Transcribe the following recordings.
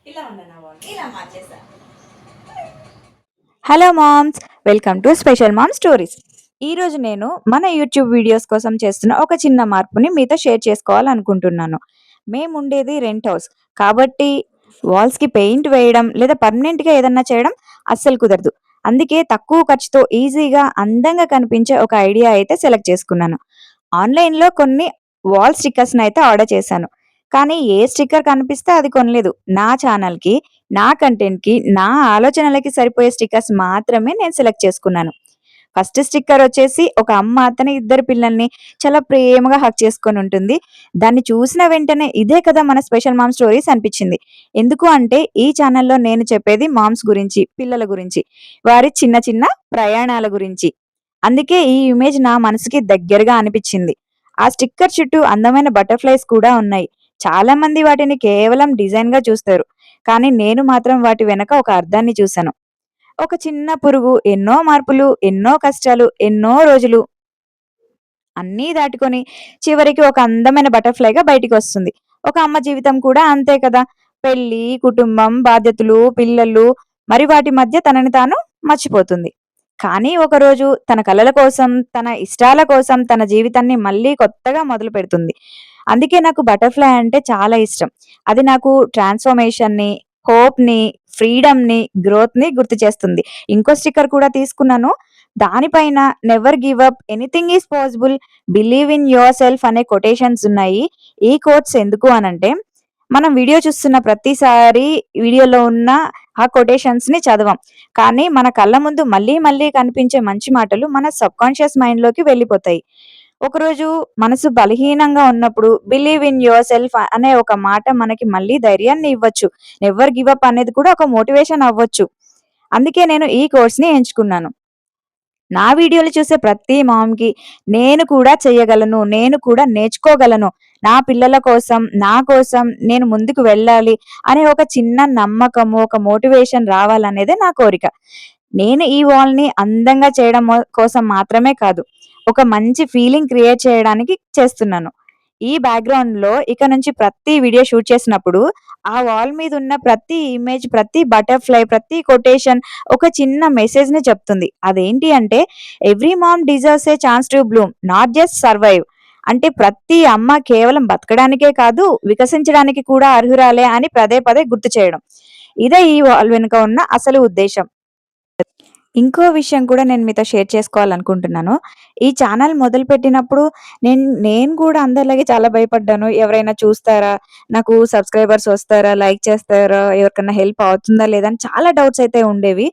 ఇలా ఉండనా బాగుంది ఇలా మార్చేసా. Hello moms, welcome to special mom stories. ఈరోజు నేను మన యూట్యూబ్ వీడియోస్ కోసం చేస్తున్న ఒక చిన్న మార్పుని మీతో షేర్ చేసుకోవాలనుకుంటున్నాను. మేము ఉండేది రెంట్ హౌస్ కాబట్టి వాల్స్కి పెయింట్ వేయడం లేదా పర్మనెంట్గా ఏదన్నా చేయడం అస్సలు కుదరదు. అందుకే తక్కువ ఖర్చుతో ఈజీగా అందంగా కనిపించే ఒక ఐడియా అయితే సెలెక్ట్ చేసుకున్నాను. ఆన్లైన్లో కొన్ని వాల్ స్టిక్కర్స్ని అయితే ఆర్డర్ చేశాను. కానీ ఏ స్టిక్కర్ కనిపిస్తే అది కొనలేదు. నా ఛానల్‌కి, నా కంటెంట్‌కి, నా ఆలోచనలకి సరిపోయే స్టిక్కర్స్ మాత్రమే నేను సెలెక్ట్ చేసుకున్నాను. ఫస్ట్ స్టిక్కర్ వచ్చేసి ఒక అమ్మ తన ఇద్దరు పిల్లల్ని చాలా ప్రేమగా హగ్ చేసుకొని ఉంటుంది. దాన్ని చూసిన వెంటనే ఇదే కదా మన స్పెషల్ మామ్ స్టోరీస్ అనిపించింది. ఎందుకు అంటే ఈ ఛానల్‌లో నేను చెప్పేది మామ్స్ గురించి, పిల్లల గురించి, వారి చిన్న చిన్న ప్రయాణాల గురించి. అందుకే ఈ ఇమేజ్ నా మనసుకి దగ్గరగా అనిపించింది. ఆ స్టిక్కర్ చుట్టూ అందమైన బటర్‌ఫ్లైస్ కూడా ఉన్నాయి. చాలా మంది వాటిని కేవలం డిజైన్‌గా చూస్తారు. కానీ నేను మాత్రం వాటి వెనక ఒక అర్థాన్ని చూశాను. ఒక చిన్న పురుగు ఎన్నో మార్పులు, ఎన్నో కష్టాలు, ఎన్నో రోజులు అన్నీ దాటుకొని చివరికి ఒక అందమైన బటర్‌ఫ్లైగా బయటికొస్తుంది. ఒక అమ్మ జీవితం కూడా అంతే కదా! పెళ్లి, కుటుంబం, బాధ్యతలు, పిల్లలు మరి వాటి మధ్య తనని తాను మర్చిపోతుంది. కానీ ఒకరోజు తన కలల కోసం, తన ఇష్టాల కోసం తన జీవితాన్ని మళ్ళీ కొత్తగా మొదలుపెడుతుంది. అందుకే నాకు బటర్‌ఫ్లై అంటే చాలా ఇష్టం. అది నాకు ట్రాన్స్‌ఫర్మేషన్‌ని, హోప్‌ని, ఫ్రీడమ్‌ని, గ్రోత్‌ని గుర్తు చేస్తుంది. ఇంకో స్టిక్కర్ కూడా తీసుకున్నాను. దానిపైన never give up, anything is possible, believe in yourself అనే కొటేషన్స్ ఉన్నాయి. ఈ కోట్స్ ఎందుకు అనంటే, మనం వీడియో చూస్తున్న ప్రతిసారి వీడియోలో ఉన్న ఆ కొటేషన్స్‌ని చదవం. కానీ మన కళ్ళ ముందు మళ్ళీ మళ్ళీ కనిపించే మంచి మాటలు మన సబ్‌కాన్షియస్ మైండ్‌లోకి వెళ్ళిపోతాయి. ఒకరోజు మనసు బలహీనంగా ఉన్నప్పుడు బిలీవ్ ఇన్ యువర్ సెల్ఫ్ అనే ఒక మాట మనకి మళ్ళీ ధైర్యాన్ని ఇవ్వచ్చు. నెవర్ గివ్ అప్ అనేది కూడా ఒక మోటివేషన్ అవ్వచ్చు. అందుకే నేను ఈ కోర్స్‌ని ఎంచుకున్నాను. నా వీడియోలు చూసే ప్రతి మామ్‌కి నేను కూడా చెయ్యగలను, నేను కూడా నేర్చుకోగలను, నా పిల్లల కోసం, నా కోసం నేను ముందుకు వెళ్ళాలి అనే ఒక చిన్న నమ్మకము, ఒక మోటివేషన్ రావాలనేదే నా కోరిక. నేను ఈ వాల్‌ని అందంగా చేయడం కోసం మాత్రమే కాదు, ఒక మంచి ఫీలింగ్ క్రియేట్ చేయడానికి చేస్తున్నాను. ఈ బ్యాక్‌గ్రౌండ్‌లో ఇక నుంచి ప్రతి వీడియో షూట్ చేసినప్పుడు, ఆ వాల్ మీద ఉన్న ప్రతి ఇమేజ్, ప్రతి బటర్‌ఫ్లై, ప్రతి కొటేషన్ ఒక చిన్న మెసేజ్‌ని చెప్తుంది. అదేంటి అంటే every mom deserves a chance to bloom, not just survive. అంటే ప్రతి అమ్మ కేవలం బతకడానికే కాదు, వికసించడానికి కూడా అర్హురాలే అని పదే పదే గుర్తు చేయడం. ఇదే ఈ వాల్ వెనుక ఉన్న అసలు ఉద్దేశ్యం. ఇంకో విషయం కూడా నేను మీతో షేర్ చేసుకోవాలనుకుంటున్నాను. ఈ ఛానల్ మొదలుపెట్టినప్పుడు నేను కూడా అందరిలాగే చాలా భయపడ్డాను. ఎవరైనా చూస్తారా? నాకు సబ్‌స్క్రైబర్స్ వస్తారా? లైక్ చేస్తారా? ఎవరికన్నా హెల్ప్ అవుతుందా? లేదా? అని చాలా డౌట్స్ అయితే ఉండేవి.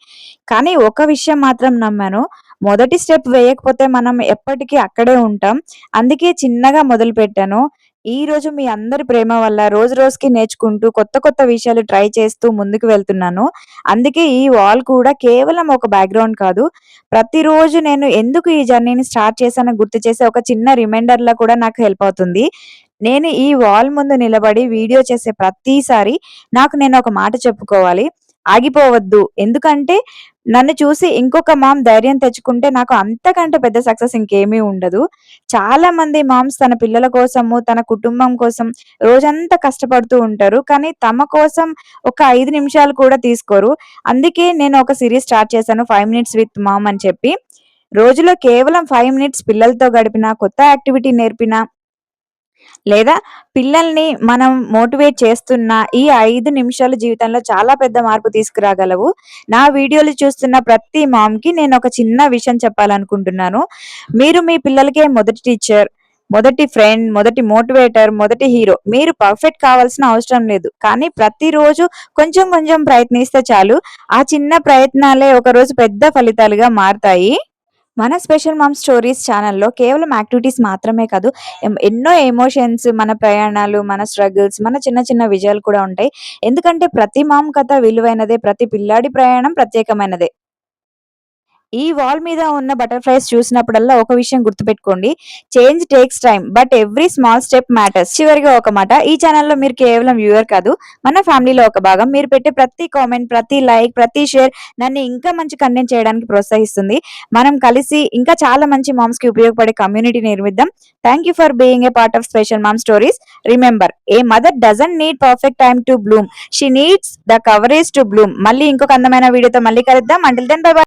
కానీ ఒక విషయం మాత్రం నమ్మాను. మొదటి స్టెప్ వేయకపోతే మనం ఎప్పటికీ అక్కడే ఉంటాం. అందుకే చిన్నగా మొదలుపెట్టాను. ఈరోజు మీ అందరి ప్రేమ వల్ల రోజు రోజుకి నేర్చుకుంటూ కొత్త కొత్త విషయాలు ట్రై చేస్తూ ముందుకు వెళ్తున్నాను. అందుకే ఈ వాల్ కూడా కేవలం ఒక బ్యాక్‌గ్రౌండ్ కాదు. ప్రతిరోజు నేను ఎందుకు ఈ జర్నీని స్టార్ట్ చేశానో గుర్తు చేసే ఒక చిన్న రిమైండర్‌లా కూడా నాకు హెల్ప్ అవుతుంది. నేను ఈ వాల్ ముందు నిలబడి వీడియో చేసే ప్రతిసారి నాకు నేను ఒక మాట చెప్పుకోవాలి. ఆగిపోవద్దు. ఎందుకంటే నన్ను చూసి ఇంకొక మామ్ ధైర్యం తెచ్చుకుంటే నాకు అంతకంటే పెద్ద సక్సెస్ ఇంకేమీ ఉండదు. చాలా మంది మామ్స్ తన పిల్లల కోసము, తన కుటుంబం కోసం రోజంతా కష్టపడుతూ ఉంటారు. కానీ తమ కోసం ఒక 5 నిమిషాలు కూడా తీసుకోరు. అందుకే నేను ఒక సీరీస్ స్టార్ట్ చేశాను 5 మినిట్స్ విత్ మామ్ అని చెప్పి. రోజులో కేవలం 5 మినిట్స్ పిల్లలతో గడిపినా, కొత్త యాక్టివిటీ నేర్పినా లేదా పిల్లల్ని మనం మోటివేట్ చేస్తున్న ఈ 5 నిమిషాలు జీవితంలో చాలా పెద్ద మార్పు తీసుకురాగలవు. నా వీడియోలు చూస్తున్న ప్రతి మామ్‌కి నేనొక చిన్న విషయం చెప్పాలనుకుంటున్నాను. మీరు మీ పిల్లలకే మొదటి టీచర్, మొదటి ఫ్రెండ్, మొదటి మోటివేటర్, మొదటి హీరో. మీరు పర్ఫెక్ట్ కావాల్సిన అవసరం లేదు. కానీ ప్రతిరోజు కొంచెం కొంచెం ప్రయత్నిస్తే చాలు. ఆ చిన్న ప్రయత్నాలే ఒకరోజు పెద్ద ఫలితాలుగా మారతాయి. మన స్పెషల్ మామ్ స్టోరీస్ ఛానల్‌లో కేవలం యాక్టివిటీస్ మాత్రమే కాదు, ఎన్నో ఎమోషన్స్, మన ప్రయాణాలు, మన స్ట్రగుల్స్, మన చిన్న చిన్న విజయాలు కూడా ఉంటాయి. ఎందుకంటే ప్రతి మామ్ కథ విలువైనదే, ప్రతి పిల్లాడి ప్రయాణం ప్రత్యేకమైనదే. ఈ వాల్ మీద ఉన్న బటర్‌ఫ్లైస్ చూసినప్పుడల్లా ఒక విషయం గుర్తుపెట్టుకోండి. Change takes time but every small step matters. చివరిగా ఒక మాట, ఈ ఛానెల్‌లో మీరు కేవలం వ్యూవర్ కాదు, మన ఫ్యామిలీలో ఒక భాగం. మీరు పెట్టే ప్రతి కామెంట్, ప్రతి లైక్, ప్రతి షేర్ నన్ను ఇంకా మంచి కంటెంట్ చేయడానికి ప్రోత్సహిస్తుంది. మనం కలిసి ఇంకా చాలా మంచి మామ్స్‌కి ఉపయోగపడే కమ్యూనిటీ నిర్మిద్దాం. Thank you for being a part of special mom stories. Remember, a mother doesn't need perfect time to bloom. She needs the coverage to bloom. మళ్ళీ ఇంకొక అందమైన వీడియోతో మళ్ళీ కలుద్దాం. Until then bye by.